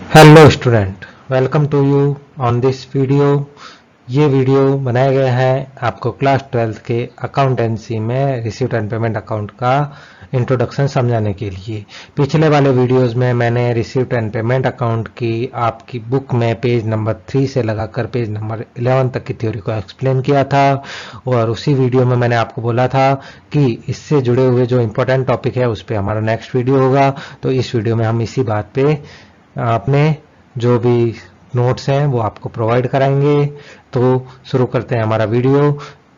Hello student, welcome to you on this video. ये video बनाया गया है आपको क्लास 12th के अकाउंटेंसी में रिसीव्ड एंड पेमेंट अकाउंट का इंट्रोडक्शन समझाने के लिए। पिछले वाले वीडियोस में मैंने रिसीव्ड एंड पेमेंट अकाउंट की आपकी बुक में पेज नंबर 3 से लगाकर पेज नंबर 11 तक की थ्योरी को एक्सप्लेन किया था, और उसी वीडियो में मैंने आपको बोला था कि इससे जुड़े हुए जो इम्पोर्टेंट टॉपिक है उस पर हमारा नेक्स्ट वीडियो होगा। तो इस वीडियो में हम इसी बात पे आपने जो भी नोट्स हैं वो आपको प्रोवाइड कराएंगे। तो शुरू करते हैं हमारा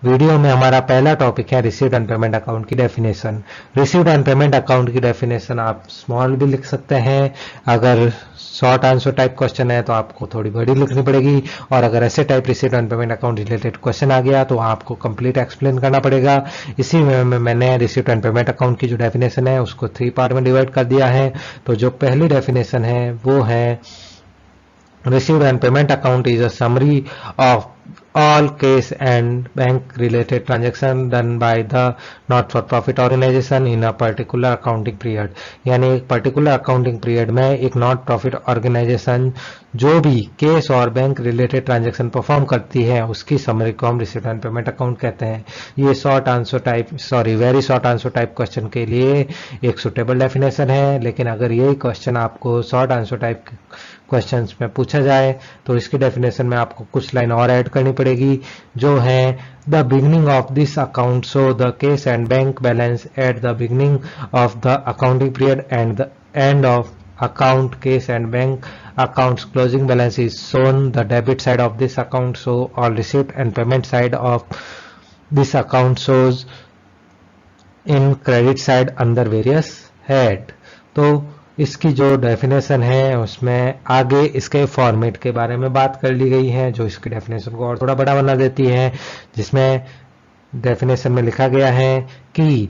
वीडियो में हमारा पहला टॉपिक है रिसीव्ड एंड पेमेंट अकाउंट की definition. Received and payment account की डेफिनेशन आप स्मॉल भी लिख सकते हैं, अगर शॉर्ट आंसर टाइप क्वेश्चन है तो आपको थोड़ी बड़ी लिखनी पड़ेगी, और अगर ऐसे type received and payment account related question आ गया तो आपको कंप्लीट एक्सप्लेन करना पड़ेगा। इसी में मैंने रिसीव्ड एंड पेमेंट अकाउंट की जो डेफिनेशन है उसको 3 पार्ट में डिवाइड कर दिया है। तो जो पहली डेफिनेशन है वो है received and payment account is a summary of all case and bank related transaction done by the not for profit organization in a particular accounting period। यानी एक पर्टिकुलर अकाउंटिंग पीरियड में एक नॉट प्रॉफिट ऑर्गेनाइजेशन जो भी case और bank related transaction perform करती है उसकी समरी को हम रिसीव्ड एंड पेमेंट अकाउंट कहते हैं। ये very short answer type question के लिए एक सुटेबल डेफिनेशन है, लेकिन अगर यही क्वेश्चन आपको शॉर्ट आंसर टाइप क्वेश्चंस में पूछा जाए तो इसकी डेफिनेशन में आपको कुछ लाइन और ऐड करनी पड़ेगी, जो है the beginning of this account so the case and bank balance at the beginning of the accounting period and the end of account case and bank accounts closing balance is shown the debit side of this account, so all receipt and payment side of this account shows in credit side under various head। तो इसकी जो definition है उसमें आगे इसके format के बारे में बात कर ली गई है, जो इसकी डेफिनेशन को और थोड़ा बड़ा बना देती है, जिसमें डेफिनेशन में लिखा गया है कि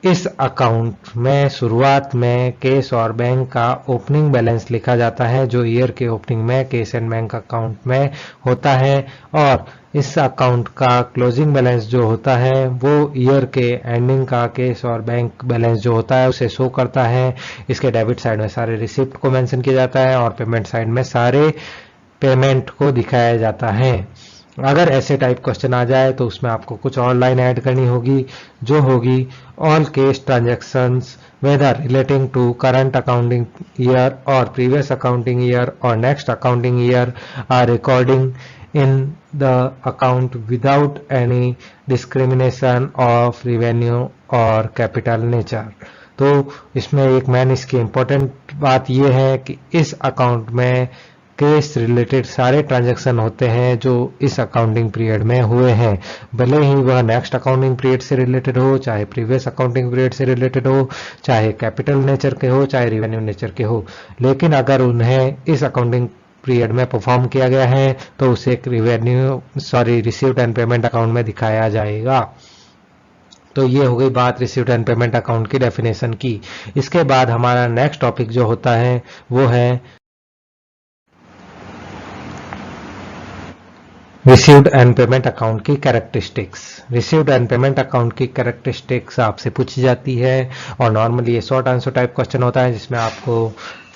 इस अकाउंट में शुरुआत में केस और बैंक का ओपनिंग बैलेंस लिखा जाता है जो ईयर के ओपनिंग में केस एंड बैंक अकाउंट में होता है, और इस अकाउंट का क्लोजिंग बैलेंस जो होता है वो ईयर के एंडिंग का केस और बैंक बैलेंस जो होता है उसे शो करता है। इसके डेबिट साइड में सारे रिसिप्ट को मेंशन किया जाता है और पेमेंट साइड में सारे पेमेंट को दिखाया जाता है। अगर ऐसे टाइप क्वेश्चन आ जाए तो उसमें आपको कुछ और लाइन ऐड करनी होगी, जो होगी all case transactions whether relating to current accounting year or previous accounting year or next accounting year are recording in the account without any discrimination of revenue or capital nature। तो इसमें एक main इसकी important बात यह है कि इस account में केस रिलेटेड सारे ट्रांजैक्शन होते हैं जो इस अकाउंटिंग पीरियड में हुए हैं, भले ही वह नेक्स्ट अकाउंटिंग पीरियड से रिलेटेड हो, चाहे प्रीवियस अकाउंटिंग पीरियड से रिलेटेड हो, चाहे कैपिटल नेचर के हो, चाहे रिवेन्यू नेचर के हो, लेकिन अगर उन्हें इस अकाउंटिंग पीरियड में परफॉर्म किया गया है तो उसे एक रिसीव्ड एंड पेमेंट अकाउंट में दिखाया जाएगा। तो ये हो गई बात रिसीव्ड एंड पेमेंट अकाउंट की डेफिनेशन की। इसके बाद हमारा नेक्स्ट टॉपिक जो होता है वो है रिसीव्ड एंड पेमेंट अकाउंट की characteristics. Received and payment account की कैरेक्टरिस्टिक्स आपसे पूछी जाती है, और नॉर्मली ये शॉर्ट आंसर टाइप क्वेश्चन होता है जिसमें आपको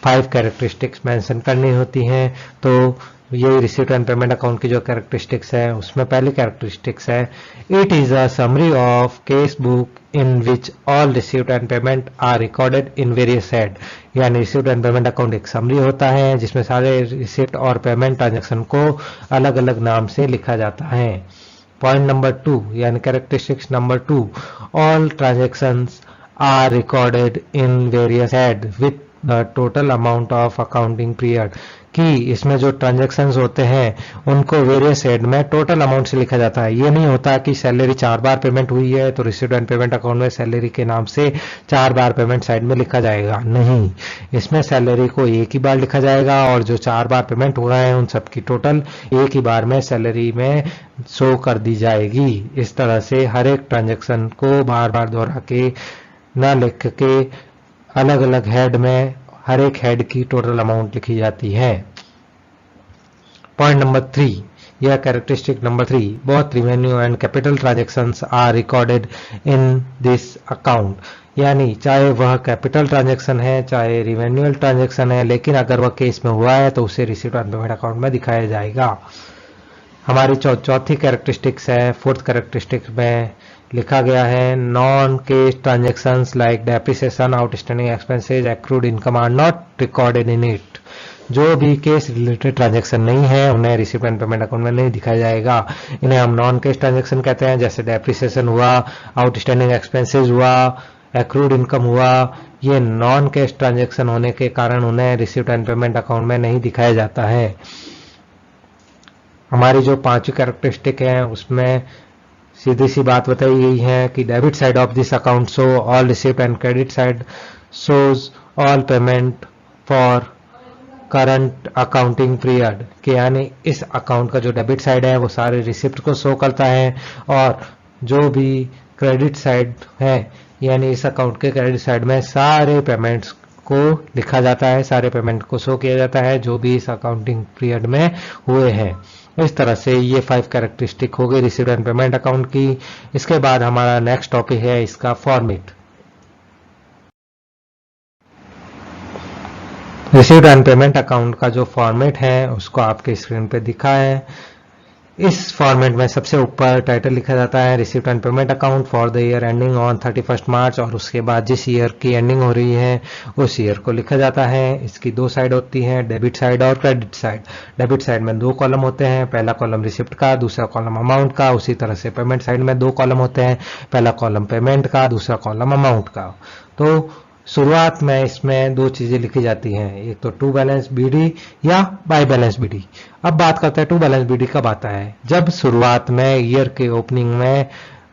5 कैरेक्टरिस्टिक्स मेंशन करनी होती हैं। तो ये रिसीव्ड एंड पेमेंट अकाउंट की जो कैरेक्टरिस्टिक्स है उसमें पहली कैरेक्टरिस्टिक्स है it is a summary of cash book in which all received and payment are recorded in various head. यानी रिसीव्ड एंड पेमेंट अकाउंट एक समरी होता है जिसमें सारे रिसिप्ट और पेमेंट ट्रांजैक्शन को अलग अलग नाम से लिखा जाता है। पॉइंट नंबर 2 यानी characteristics number 2, all transactions are recorded in various head with the total amount of accounting period. कि इसमें जो ट्रांजैक्शंस होते हैं उनको वेरियस हेड में टोटल अमाउंट से लिखा जाता है। ये नहीं होता कि सैलरी 4 बार पेमेंट हुई है तो रिसीव्ड एंड पेमेंट अकाउंट में सैलरी के नाम से 4 बार पेमेंट साइड में लिखा जाएगा, नहीं, इसमें सैलरी को एक ही बार लिखा जाएगा और जो 4 बार पेमेंट हुआ है उन सबकी टोटल एक ही बार में सैलरी में शो कर दी जाएगी। इस तरह से हर एक ट्रांजैक्शन को बार बार दोहरा के न लिख के अलग अलग हेड में हर एक हेड की टोटल अमाउंट लिखी जाती है। पॉइंट नंबर 3 यह characteristic number 3, both revenue and capital transactions are recorded in this account. यानी चाहे वह कैपिटल ट्रांजैक्शन है चाहे रिवेन्यूअल ट्रांजैक्शन है, लेकिन अगर वह केस में हुआ है तो उसे रिसीव्ड ऑन पेमेंट अकाउंट में दिखाया जाएगा। हमारी चौथी कैरेक्टरिस्टिक्स है, फोर्थ कैरेक्टरिस्टिक में लिखा गया है non cash transactions like depreciation, outstanding expenses, accrued income are not recorded in it. जो भी केस रिलेटेड ट्रांजैक्शन नहीं है उन्हें रिसीव्ड एंड पेमेंट अकाउंट में नहीं दिखाया जाएगा। इन्हें हम नॉन केस ट्रांजैक्शन कहते हैं, जैसे डेप्रिसिएशन हुआ, आउटस्टैंडिंग एक्सपेंसेस हुआ, एक्रूड इनकम हुआ। ये नॉन कैश ट्रांजैक्शन होने के कारण उन्हें रिसीव्ड एंड पेमेंट अकाउंट में नहीं दिखाया जाता है। हमारी जो पांचवी कैरेक्टरिस्टिक है उसमें सीधी सी बात बताई गई है कि debit side of this account show all received and credit side shows all payment for current accounting period, कि यानी इस अकाउंट का जो डेबिट साइड है वो सारे रिसिप्ट को शो करता है, और जो भी क्रेडिट साइड है यानी इस अकाउंट के क्रेडिट साइड में सारे पेमेंट्स को लिखा जाता है, सारे पेमेंट को शो किया जाता है जो भी इस अकाउंटिंग पीरियड में हुए हैं। इस तरह से ये 5 कैरेक्टरिस्टिक हो गई रिसीव्ड एंड पेमेंट अकाउंट की। इसके बाद हमारा नेक्स्ट टॉपिक है इसका format. Received and payment account का जो फॉर्मेट है उसको आपके स्क्रीन पे दिखा है। इस फॉर्मेट में सबसे ऊपर टाइटल लिखा जाता है received and payment account for the year ending on 31 मार्च, और उसके बाद जिस ईयर की एंडिंग हो रही है उस ईयर को लिखा जाता है। इसकी 2 साइड होती हैं, डेबिट साइड और क्रेडिट साइड। डेबिट साइड में 2 कॉलम होते हैं, पहला कॉलम रिसिप्ट का, दूसरा कॉलम अमाउंट का। उसी तरह से पेमेंट साइड में 2 कॉलम होते हैं, पहला कॉलम पेमेंट का, दूसरा कॉलम अमाउंट का। तो शुरुआत में इसमें 2 चीजें लिखी जाती हैं, एक तो टू बैलेंस बीडी या बाय बैलेंस बीडी। अब बात करते हैं टू बैलेंस बीडी कब आता है। जब शुरुआत में ईयर के ओपनिंग में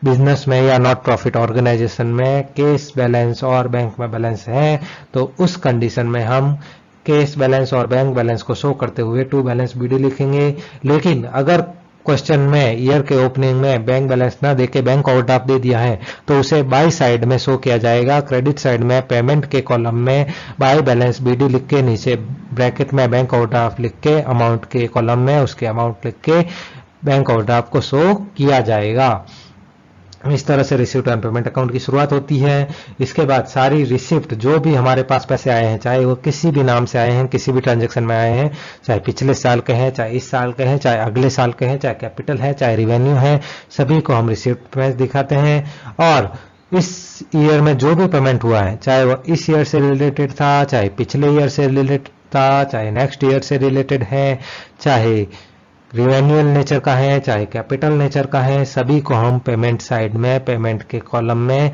बिजनेस में या नॉट प्रॉफिट ऑर्गेनाइजेशन में केस बैलेंस और बैंक में बैलेंस है, तो उस कंडीशन में हम केस बैलेंस और बैंक बैलेंस को शो करते हुए टू बैलेंस बीडी लिखेंगे। लेकिन अगर क्वेश्चन में ईयर के ओपनिंग में बैंक बैलेंस ना देके बैंक ओवरड्राफ्ट दे दिया है तो उसे बाय साइड में शो किया जाएगा। क्रेडिट साइड में पेमेंट के कॉलम में बाय बैलेंस बीडी लिख के नीचे ब्रैकेट में बैंक ओवरड्राफ्ट लिख के अमाउंट के कॉलम में उसके अमाउंट लिख के बैंक ओवरड्राफ्ट को शो किया जाएगा। इस तरह से रिसिप्ट एंड पेमेंट अकाउंट की शुरुआत होती है। इसके बाद सारी रिसिप्ट जो भी हमारे पास पैसे आए हैं, चाहे वो किसी भी नाम से आए हैं, किसी भी ट्रांजैक्शन में आए हैं, चाहे पिछले साल के हैं, चाहे इस साल के हैं, चाहे अगले साल के हैं, चाहे कैपिटल है, चाहे रिवेन्यू है, सभी को हम रिसिप्ट में दिखाते हैं। और इस ईयर में जो भी पेमेंट हुआ है, चाहे वो इस ईयर से रिलेटेड था, चाहे पिछले ईयर से रिलेटेड था, चाहे नेक्स्ट ईयर से रिलेटेड है, चाहे रिवेन्यूअल नेचर का है, चाहे कैपिटल नेचर का है, सभी को हम पेमेंट साइड में पेमेंट के कॉलम में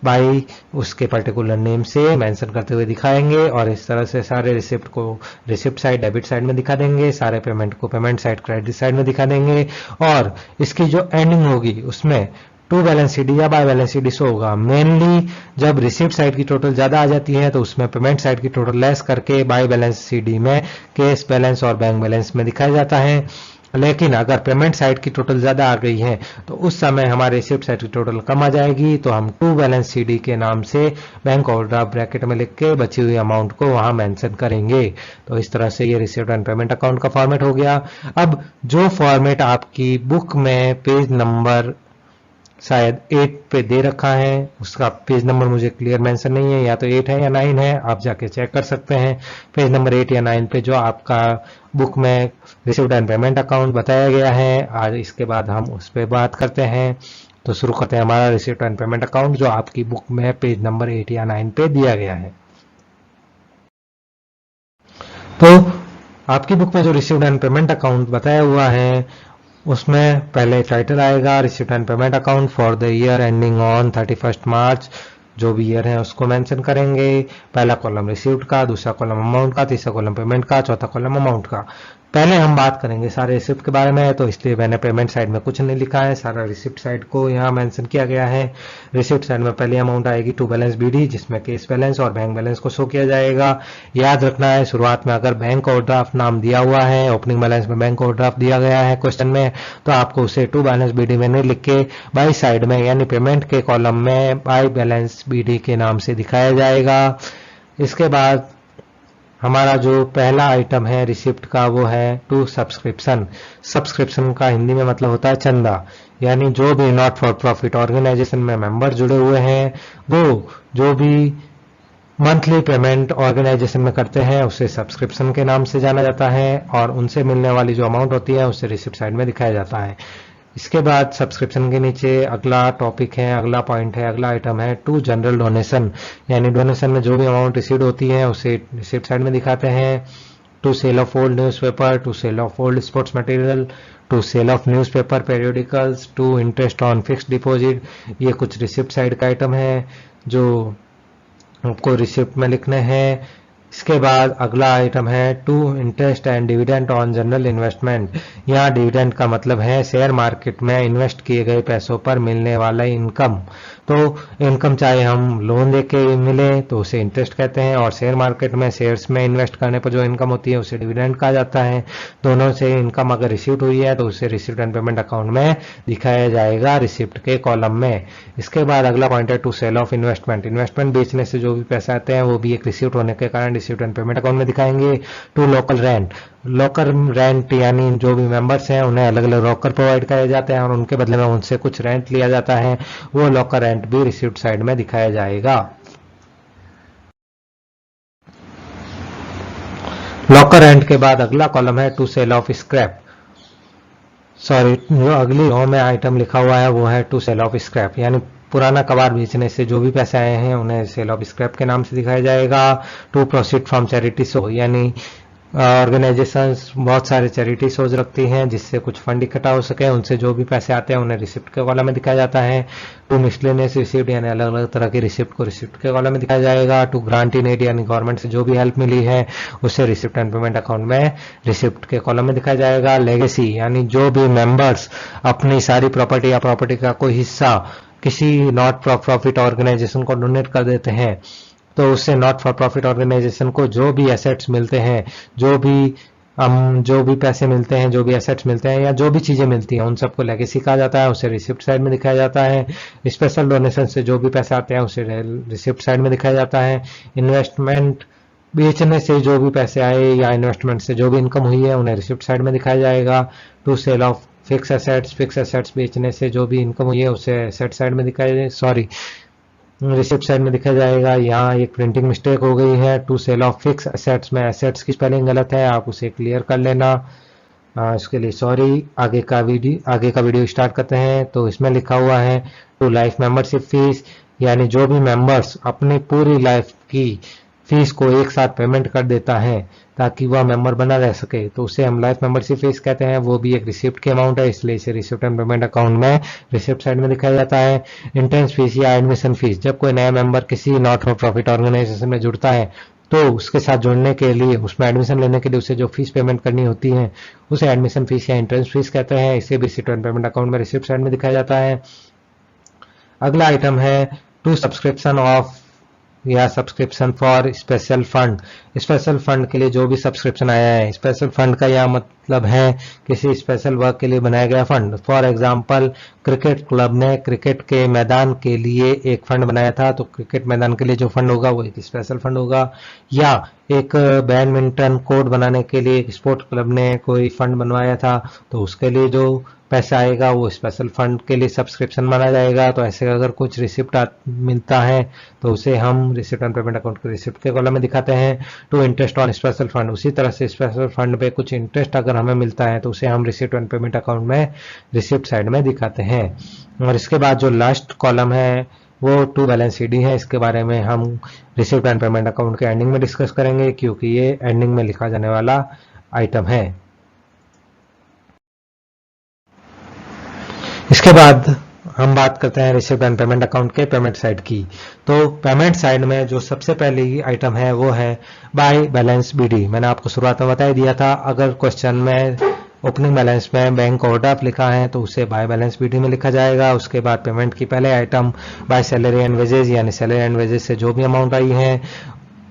बाई उसके पर्टिकुलर नेम से मेंशन करते हुए दिखाएंगे। और इस तरह से सारे रिसिप्ट को रिसिप्ट साइड डेबिट साइड में दिखा देंगे, सारे पेमेंट को पेमेंट साइड क्रेडिट साइड में दिखा देंगे। और इसकी जो एंडिंग होगी उसमें टू बैलेंस सीडी या बाय बैलेंस सीडी शो होगा। मेनली जब रिसिप्ट साइड की टोटल ज्यादा आ जाती है तो उसमें पेमेंट साइड की टोटल लेस करके बाय बैलेंस सीडी में केस बैलेंस और बैंक बैलेंस में दिखाया जाता है। लेकिन अगर पेमेंट साइड की टोटल ज्यादा आ गई है तो उस समय हमारे रिसिप्ट साइड की टोटल कम आ जाएगी, तो हम टू बैलेंस सीडी के नाम से बैंक ओवरड्राफ्ट ब्रैकेट में लिख के बची हुई अमाउंट को वहां मेंशन करेंगे। तो इस तरह से ये रिसिप्ट एंड पेमेंट अकाउंट का फॉर्मेट हो गया। अब जो फॉर्मेट आपकी बुक में पेज नंबर शायद 8 पे दे रखा है, उसका पेज नंबर मुझे क्लियर मेंशन नहीं है, या तो 8 है या 9 है, आप जाके चेक कर सकते हैं। पेज नंबर 8 या 9 पे जो आपका बुक में रिसीव्ड एंड पेमेंट अकाउंट बताया गया है, आज इसके बाद हम उस पर बात करते हैं। तो शुरू करते हैं हमारा रिसीव्ड एंड पेमेंट अकाउंट जो आपकी बुक में पेज नंबर 8 या 9 पे दिया गया है। तो आपकी बुक में जो रिसीव्ड एंड पेमेंट अकाउंट बताया हुआ है उसमें पहले टाइटल आएगा received and payment account for the year ending on 31 मार्च। जो भी ईयर है उसको मेंशन करेंगे। पहला कॉलम रिसीव्ड का, दूसरा कॉलम अमाउंट का, तीसरा कॉलम पेमेंट का, चौथा कॉलम अमाउंट का। पहले हम बात करेंगे सारे रिसिप्ट के बारे में, तो इसलिए मैंने पेमेंट साइड में कुछ नहीं लिखा है, सारा रिसिप्ट साइड को यहाँ मेंशन किया गया है। रिसिप्ट साइड में पहली अमाउंट आएगी टू बैलेंस बीडी, जिसमें केस बैलेंस और बैंक बैलेंस को शो किया जाएगा। याद रखना है शुरुआत में अगर बैंक ओवरड्राफ्ट नाम दिया हुआ है, ओपनिंग बैलेंस में बैंक ओवरड्राफ्ट दिया गया है क्वेश्चन में, तो आपको उसे टू बैलेंस बीडी में नहीं लिख के बाई साइड में यानी पेमेंट के कॉलम में बाई बैलेंस बीडी के नाम से दिखाया जाएगा। इसके बाद हमारा जो पहला आइटम है रिसिप्ट का वो है टू सब्सक्रिप्शन। सब्सक्रिप्शन का हिंदी में मतलब होता है चंदा, यानी जो भी नॉट फॉर प्रॉफिट ऑर्गेनाइजेशन में मेंबर जुड़े हुए हैं वो जो भी मंथली पेमेंट ऑर्गेनाइजेशन में करते हैं उसे सब्सक्रिप्शन के नाम से जाना जाता है और उनसे मिलने वाली जो अमाउंट होती है उसे रिसिप्ट साइड में दिखाया जाता है। इसके बाद सब्सक्रिप्शन के नीचे अगला टॉपिक है, अगला पॉइंट है, अगला आइटम है टू जनरल डोनेशन, यानी डोनेशन में जो भी अमाउंट रिसीव होती है उसे रिसिप्ट साइड में दिखाते हैं। To sale of old newspaper, to sale of old sports material, to sale of newspaper periodicals, to interest on fixed deposit, ये कुछ रिसिप्ट साइड का आइटम है जो आपको रिसिप्ट में लिखने हैं। इसके बाद अगला आइटम है to interest and dividend on general investment. यहाँ डिविडेंड का मतलब है शेयर मार्केट में इन्वेस्ट किए गए पैसों पर मिलने वाला इनकम। तो इनकम चाहे हम लोन देके मिले तो उसे इंटरेस्ट कहते हैं और शेयर मार्केट में शेयर्स में इन्वेस्ट करने पर जो इनकम होती है उसे डिविडेंड कहा जाता है। दोनों से इनकम अगर रिसीव्ड हुई है तो उसे रिसिप्ट एंड पेमेंट अकाउंट में दिखाया जाएगा रिसिप्ट के कॉलम में। इसके बाद अगला पॉइंट है to sale of investment. Investment बेचने से जो भी पैसे आते हैं वो भी एक रिसिप्ट होने के कारण रिसिप्ट एंड पेमेंट अकाउंट में दिखाएंगे। To local rent, locker rent यानी जो भी मेंबर्स हैं उन्हें अलग अलग लॉकर प्रोवाइड कराए जाते हैं और उनके बदले में उनसे कुछ रेंट लिया जाता है, वो लॉकर रेंट भी रिसिप्ट साइड में दिखाया जाएगा। लॉकर रेंट के बाद अगला कॉलम है to sale of scrap. Sorry, जो अगली रो में आइटम लिखा हुआ है वो है टू सेल ऑफ स्क्रैप, यानी पुराना कबाड़ बेचने से जो भी पैसे आए हैं उन्हें सेल ऑफ स्क्रैप के नाम से दिखाया जाएगा। To proceed from charity show, यानी ऑर्गेनाइजेशंस बहुत सारे चैरिटी शोज रखती हैं जिससे कुछ फंड इकट्ठा हो सके, उनसे जो भी पैसे आते हैं उन्हें रिसिप्ट के कॉलम में दिखाया जाता है। टू मिसलेनियस रिसिप्ट, यानी अलग अलग तरह की रिसिप्ट को रिसिप्ट के कॉलम में दिखाया जाएगा। टू ग्रांट इन एड, यानी गवर्नमेंट से जो भी हेल्प मिली है उसे रिसिप्ट एंड पेमेंट अकाउंट में रिसिप्ट के कॉलम में दिखाया जाएगा। लेगेसी, यानी जो भी मेंबर्स अपनी सारी प्रॉपर्टी या प्रॉपर्टी का कोई हिस्सा किसी नॉट फॉर प्रॉफिट ऑर्गेनाइजेशन को डोनेट कर देते हैं तो उससे नॉट फॉर प्रॉफिट ऑर्गेनाइजेशन को जो भी एसेट्स मिलते हैं, जो भी पैसे मिलते हैं, जो भी एसेट्स मिलते हैं या जो भी चीजें मिलती हैं उन सबको लेगेसी कहा जाता है, उसे रिसिप्ट साइड में दिखाया जाता है। स्पेशल डोनेशन से जो भी पैसे आते हैं उसे रिसिप्ट साइड में दिखाया जाता है। इन्वेस्टमेंट बेचने से जो भी पैसे आए या इन्वेस्टमेंट से जो भी इनकम हुई है उन्हें रिसिप्ट साइड में दिखाया जाएगा। To sale of fix assets, fix assets बेचने से जो भी इनकम हुई है उसे एसेट साइड में दिखाया, सॉरी रिसिप्ट साइड में दिखाया जाएगा। यहाँ एक प्रिंटिंग मिस्टेक हो गई है। To sale of fix assets में एसेट्स की स्पेलिंग गलत है, आप उसे क्लियर कर लेना। इसके लिए सॉरी। आगे का वीडियो स्टार्ट करते हैं। तो इसमें लिखा हुआ है टू लाइफ मेंबरशिप फीस, यानी जो भी मेंबर्स अपनी पूरी लाइफ की फीस को एक साथ पेमेंट कर देता है ताकि वह मेंबर बना रह सके तो उसे हम लाइफ मेंबरशिप फीस कहते हैं। वो भी एक रिसिप्ट की अमाउंट है, इसलिए इसे रिसिप्ट एंड पेमेंट अकाउंट में रिसिप्ट साइड में दिखाया जाता है। एंट्रेंस फीस या एडमिशन फीस, जब कोई नया मेंबर किसी नॉट फॉर प्रॉफिट ऑर्गेनाइजेशन में जुड़ता है तो उसके साथ जुड़ने के लिए, उसमें एडमिशन लेने के लिए उसे जो फीस पेमेंट करनी होती है उसे एडमिशन फीस या एंट्रेंस फीस कहते हैं। इसे भी रिसिप्ट एंड पेमेंट अकाउंट में रिसिप्ट साइड में दिखाया जाता है। अगला आइटम है टू सब्सक्रिप्शन ऑफ या subscription for special fund. Special fund के लिए जो भी सब्सक्रिप्शन आया है, स्पेशल फंड का यह मतलब है किसी स्पेशल वर्क के लिए बनाया गया fund. For example, cricket club ने क्रिकेट के मैदान के लिए एक फंड बनाया था तो क्रिकेट मैदान के लिए जो फंड होगा वो एक स्पेशल फंड होगा। या एक बैडमिंटन कोर्ट बनाने के लिए एक स्पोर्ट्स क्लब ने कोई फंड बनवाया था तो उसके लिए जो पैसा आएगा वो स्पेशल फंड के लिए सब्सक्रिप्शन माना जाएगा। तो ऐसे अगर कुछ रिसिप्ट मिलता है तो उसे हम रिसिप्ट एंड पेमेंट अकाउंट के रिसिप्ट के कॉलम में दिखाते हैं। To interest on special fund, उसी तरह से स्पेशल फंड पे कुछ इंटरेस्ट अगर हमें मिलता है तो उसे हम रिसिप्ट एंड पेमेंट अकाउंट में रिसिप्ट साइड में दिखाते हैं। और इसके बाद जो लास्ट कॉलम है वो टू बैलेंस शीट है। इसके बारे में हम रिसिप्ट एंड पेमेंट अकाउंट के एंडिंग में डिस्कस करेंगे क्योंकि ये एंडिंग में लिखा जाने वाला आइटम है। इसके बाद हम बात करते हैं रिसिप्ट एंड पेमेंट अकाउंट के पेमेंट साइड की। तो पेमेंट साइड में जो सबसे पहली आइटम है वो है बाय बैलेंस बीडी। मैंने आपको शुरुआत में बता ही दिया था, अगर क्वेश्चन में ओपनिंग बैलेंस में बैंक ओवरड्राफ्ट लिखा है तो उसे बाय बैलेंस बीडी में लिखा जाएगा। उसके बाद पेमेंट की पहले item by salary and wages, यानी सैलरी एंड वेजेस से जो भी अमाउंट आई है,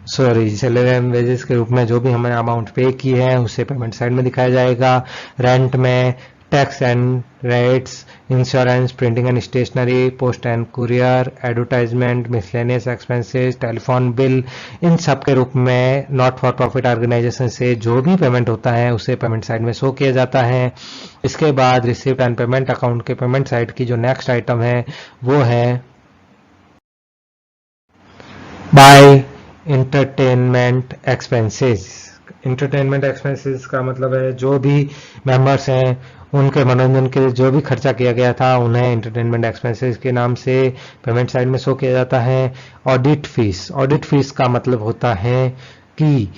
सैलरी एंड वेजेस के रूप में जो भी हमने अमाउंट पे की है उसे पेमेंट साइड में दिखाया जाएगा। रेंट में tax and rates, insurance, printing and stationery, post and courier, advertisement, miscellaneous expenses, telephone bill, इन सब के रूप में नॉट फॉर प्रॉफिट ऑर्गेनाइजेशन से जो भी पेमेंट होता है उसे पेमेंट साइड में शो किया जाता है। इसके बाद रिसीव्ड एंड पेमेंट अकाउंट के पेमेंट साइड की जो नेक्स्ट आइटम है वो है by entertainment expenses. Entertainment expenses का मतलब है जो भी मेंबर्स हैं उनके मनोरंजन के लिए जो भी खर्चा किया गया था उन्हें इंटरटेनमेंट एक्सपेंसेस के नाम से पेमेंट साइड में शो किया जाता है। ऑडिट फीस, ऑडिट फीस का मतलब होता है कि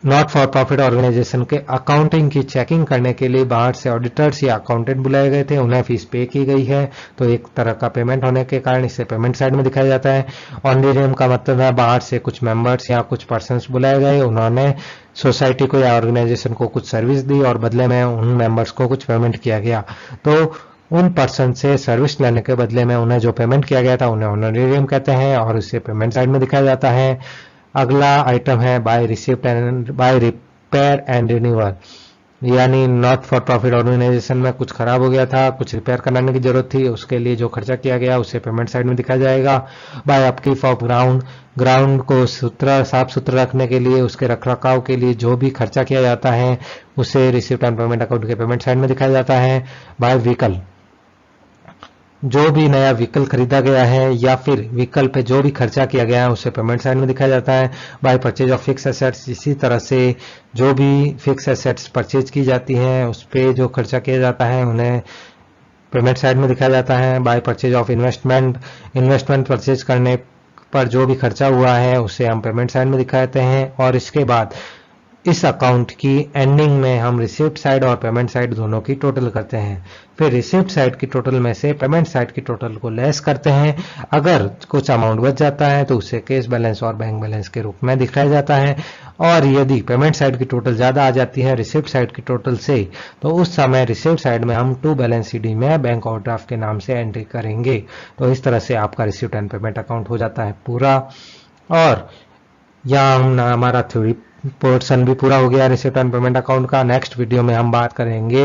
नॉट फॉर प्रॉफिट ऑर्गेनाइजेशन के अकाउंटिंग की चेकिंग करने के लिए बाहर से ऑडिटर्स या अकाउंटेंट बुलाए गए थे, उन्हें फीस पे की गई है, तो एक तरह का पेमेंट होने के कारण इसे पेमेंट साइड में दिखाया जाता है। ऑनरेरियम का मतलब है बाहर से कुछ मेंबर्स या कुछ पर्संस बुलाए गए, उन्होंने सोसाइटी को या ऑर्गेनाइजेशन को कुछ सर्विस दी और बदले में उन मेंबर्स को कुछ पेमेंट किया गया, तो उन पर्सन से सर्विस लेने के बदले में उन्हें जो पेमेंट किया गया था उन्हें ऑनरेरियम कहते हैं और इसे पेमेंट साइड में दिखाया जाता है। अगला आइटम है by receipt and by repair and renewal, यानी नॉट फॉर प्रॉफिट ऑर्गेनाइजेशन में कुछ खराब हो गया था, कुछ रिपेयर कराने की जरूरत थी, उसके लिए जो खर्चा किया गया उसे पेमेंट साइड में दिखाया जाएगा। By upkeep of ground, ground को साफ सुथरा रखने के लिए, उसके रखरखाव के लिए जो भी खर्चा किया जाता है उसे रिसिप्ट एंड पेमेंट अकाउंट के पेमेंट साइड में दिखाया जाता है। बाय व्हीकल, जो भी नया व्हीकल खरीदा गया है या फिर व्हीकल पे जो भी खर्चा किया गया है उसे पेमेंट साइड में दिखाया जाता है। By purchase of fix assets, इसी तरह से जो भी फिक्स एसेट्स परचेज की जाती हैं उस पे जो खर्चा किया जाता है उन्हें पेमेंट साइड में दिखाया जाता है। By purchase of investment, investment purchase करने पर जो भी खर्चा हुआ है उसे हम पेमेंट साइड में दिखाते हैं। और इसके बाद इस अकाउंट की एंडिंग में हम रिसिप्ट साइड और पेमेंट साइड दोनों की टोटल करते हैं, फिर रिसिप्ट साइड की टोटल में से पेमेंट साइड की टोटल को लेस करते हैं। अगर कुछ अमाउंट बच जाता है तो उसे कैश बैलेंस और बैंक बैलेंस के रूप में दिखाया जाता है, और यदि पेमेंट साइड की टोटल ज्यादा आ जाती है रिसिप्ट साइड की टोटल से तो उस समय रिसिप्ट साइड में हम टू बैलेंस शीट में बैंक ओवरड्राफ्ट के नाम से एंट्री करेंगे। तो इस तरह से आपका रिसिप्ट एंड पेमेंट अकाउंट हो जाता है पूरा। और यहाँ हमारा थ्योरी पोर्शन भी पूरा हो गया रिसिप्ट एंड पेमेंट अकाउंट का। नेक्स्ट वीडियो में हम बात करेंगे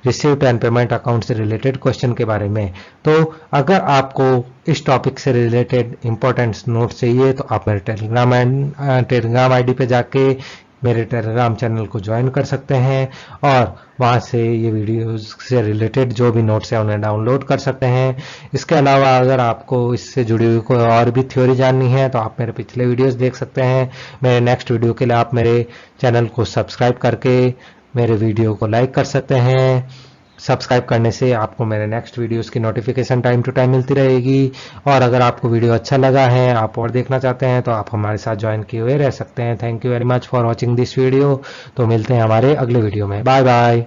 रिसिप्ट एंड पेमेंट अकाउंट से रिलेटेड क्वेश्चन के बारे में। तो अगर आपको इस टॉपिक से रिलेटेड इंपॉर्टेंट नोट चाहिए तो आप मेरे टेलीग्राम आईडी पे जाके मेरे टेलीग्राम चैनल को ज्वाइन कर सकते हैं और वहां से ये वीडियोस से रिलेटेड जो भी नोट्स है उन्हें डाउनलोड कर सकते हैं। इसके अलावा अगर आपको इससे जुड़ी हुई कोई और भी थ्योरी जाननी है तो आप मेरे पिछले वीडियोस देख सकते हैं। मेरे नेक्स्ट वीडियो के लिए आप मेरे चैनल को सब्सक्राइब करके मेरे वीडियो को लाइक कर सकते हैं। सब्सक्राइब करने से आपको मेरे नेक्स्ट वीडियोस की नोटिफिकेशन टाइम टू टाइम मिलती रहेगी। और अगर आपको वीडियो अच्छा लगा है, आप और देखना चाहते हैं तो आप हमारे साथ ज्वाइन किए हुए रह सकते हैं। Thank you very much for watching this video. तो मिलते हैं हमारे अगले वीडियो में। Bye bye.